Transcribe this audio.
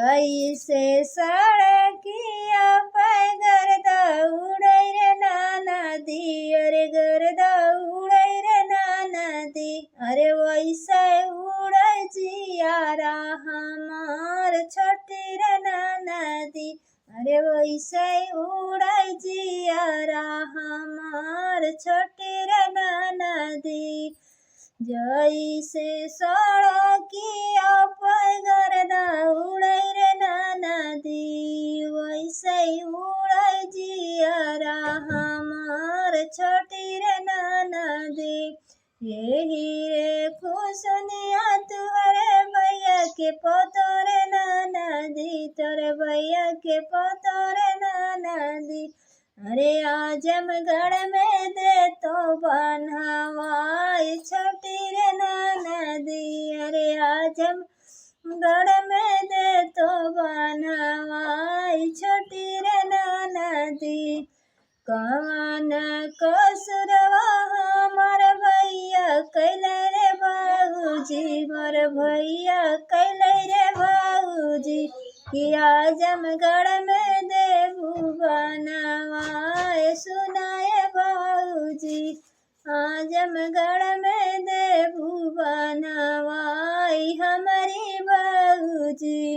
ऐसे सड़किया पैगर दौड़ै रे नाना दी, अरे गर दौड़ै रे नाना दी। अरे वैसे उड़ै जियारा हमार छोटी रे नाना दी, अरे वैसे उड़ै जियारा हमार छोटी रे नाना दी। जैसे सड़किया पैगर दौड़ै रे नाना दी, वैसे उड़ै जियारा हमार छोटी रे नाना दी। यही रे खुशनिया तुहरे भैया के पोतो रे नाना दी, तोरे भैया के पोतो रे नाना दी। अरे आजमगढ़ में दे तो बनवाई छोटी रे नाना दी, अरे आजमगढ़ में दे तो बनवाई छोटी रे नाना दी। कवन कसुरवा हमर भैया कैले रे बाबूजी, मोर भैया कैले रे बाबूजी, कि आजमगढ़ में देबू बनवाए सुनाए बाबूजी, आजमगढ़